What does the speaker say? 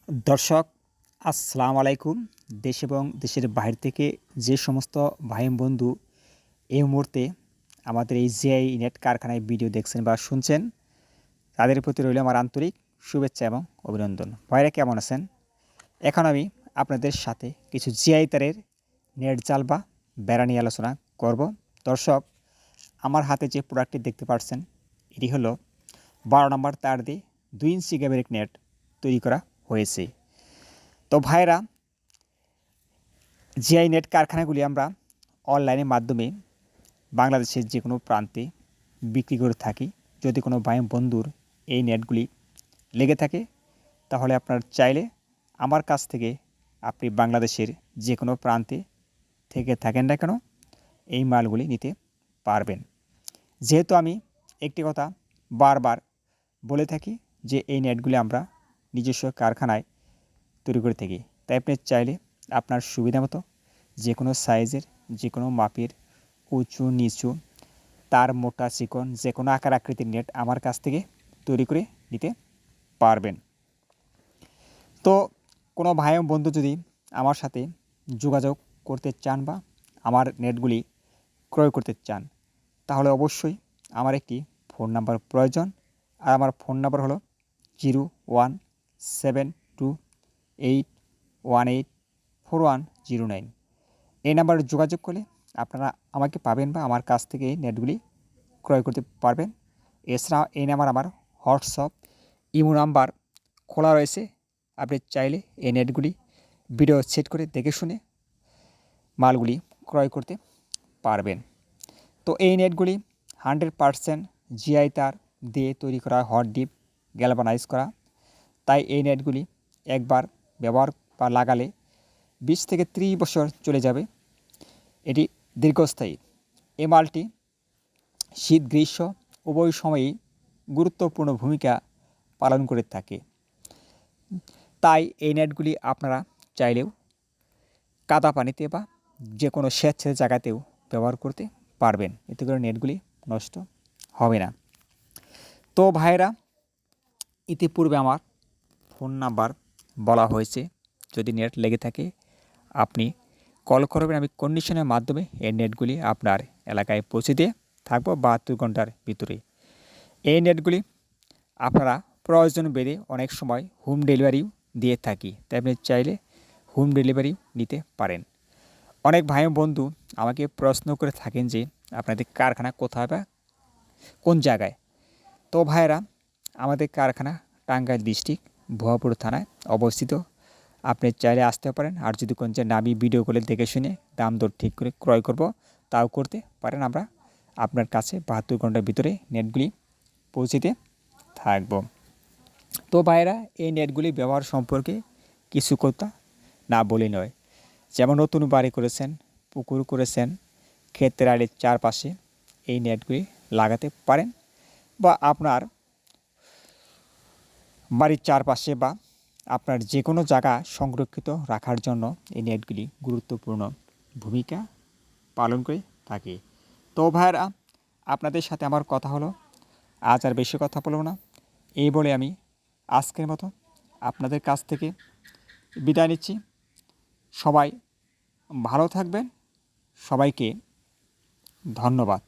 দর্শক আসসালামু আলাইকুম। দেশ এবং দেশের বাইরে থেকে যে সমস্ত ভাই বন্ধু এই মুহূর্তে আমাদের এই জিআই নেট কারখানায় ভিডিও দেখছেন বা শুনছেন, তাদের প্রতি রইল আমার আন্তরিক শুভেচ্ছা এবং অভিনন্দন। ভাইরা কেমন আছেন? এখন আমি আপনাদের সাথে কিছু জিআই তারের নেট জাল বা বেড়া নিয়ে আলোচনা করব। দর্শক, আমার হাতে যে প্রোডাক্টটি দেখতে পাচ্ছেন, এটি হলো 12 নম্বর তার দিয়ে 2 ইঞ্চি গ্যাবারিক নেট তৈরি করা হয়েছে। তো ভাইরা, জিআই নেট কারখানাগুলি আমরা অনলাইনের মাধ্যমে বাংলাদেশের যে কোনো প্রান্তে বিক্রি করে থাকি। যদি কোনো ভাই বন্ধুর এই নেটগুলি লেগে থাকে, তাহলে আপনার চাইলে আমার কাছ থেকে আপনি বাংলাদেশের যে কোনো প্রান্তে থেকে থাকেন না কেন, এই মালগুলি নিতে পারবেন। যেহেতু আমি একটি কথা বারবার বলে থাকি যে এই নেটগুলি আমরা নিজস্ব কারখানায় তৈরি করে থাকি, তাই আপনি চাইলে আপনার সুবিধা মতো যে কোনো সাইজের, যে কোনো মাপের, উঁচু নিচু, তার মোটা চিকন যে কোনো আকার আকৃতির নেট আমার কাছ থেকে তৈরি করে নিতে পারবেন। তো কোনো ভাই বন্ধু যদি আমার সাথে যোগাযোগ করতে চান বা আমার নেটগুলি ক্রয় করতে চান, তাহলে অবশ্যই আমার একটি ফোন নাম্বার প্রয়োজন। আর আমার ফোন নাম্বার হলো 0172818410 এই নাম্বারে যোগাযোগ করলে আপনারা আমাকে পাবেন বা আমার কাছ থেকে এই নেটগুলি ক্রয় করতে পারবেন। এছাড়া এই নাম্বার আমার হোয়াটসঅ্যাপ, ইমো নাম্বার খোলা রয়েছে। আপনি চাইলে এই নেটগুলি ভিডিও সেট করে দেখে শুনে মালগুলি ক্রয় করতে পারবেন। তো এই নেটগুলি 100% জিআই তার দিয়ে তৈরি করা, হট ডিপ গ্যালভানাইজ করা। তাই এই নেটগুলি একবার ব্যবহার বা লাগালে 20 থেকে 30 বছর চলে যাবে। এটি দীর্ঘস্থায়ী। এই মালটি শীত গ্রীষ্ম উভয় সময়েই গুরুত্বপূর্ণ ভূমিকা পালন করে থাকে। তাই এই নেটগুলি আপনারা চাইলেও কাদা পানিতে বা যে কোনো স্বেচ্ছায় জায়গাতেও ব্যবহার করতে পারবেন। এতে করে নেটগুলি নষ্ট হবে না। তো ভাইরা, ইতিপূর্বে আমার ফোন নাম্বার বলা হয়েছে। যদি নেট লেগে থাকে আপনি কল করবেন, আমি কন্ডিশনের মাধ্যমে এই নেটগুলি আপনার এলাকায় পৌঁছে দিয়ে থাকবো 72 ঘন্টার ভিতরে। এই নেটগুলি আপনারা প্রয়োজন বেড়ে অনেক সময় হোম ডেলিভারিও দিয়ে থাকি, তাই আপনি চাইলে হোম ডেলিভারিও নিতে পারেন। অনেক ভাই বন্ধু আমাকে প্রশ্ন করে থাকেন যে আপনাদের কারখানা কোথায় বা কোন জায়গায়। তো ভাইরা, আমাদের কারখানা টাঙ্গাইল ডিস্ট্রিক্ট ভুয়াপুর থানায় অবস্থিত। আপনি চাইলে আসতে পারেন। আর যদি কোন যে নামি ভিডিও করে দেখে শুনে দাম দর ঠিক করে ক্রয় করব, তাও করতে পারেন। আমরা আপনার কাছে 72 ঘন্টার ভিতরে নেটগুলি পৌঁছে থাকব। তো ভাইরা, এই নেটগুলি ব্যবহার সম্পর্কে কিছু কথা না বলে নয়। যেমন নতুন বাড়ি করেছেন, পুকুর করেছেন, ক্ষেতের আড়ির চারপাশে এই নেটগুলি লাগাতে পারেন, বা আপনার বাড়ির চারপাশে বা আপনার যে কোনো জায়গা সংরক্ষিত রাখার জন্য এই নেটগুলি গুরুত্বপূর্ণ ভূমিকা পালন করে থাকে। তো ভাইরা, আপনাদের সাথে আমার কথা হলো, আজ আর বেশি কথা বলব না। এই বলে আমি আজকের মতো আপনাদের কাছ থেকে বিদায় নিচ্ছি। সবাই ভালো থাকবেন। সবাইকে ধন্যবাদ।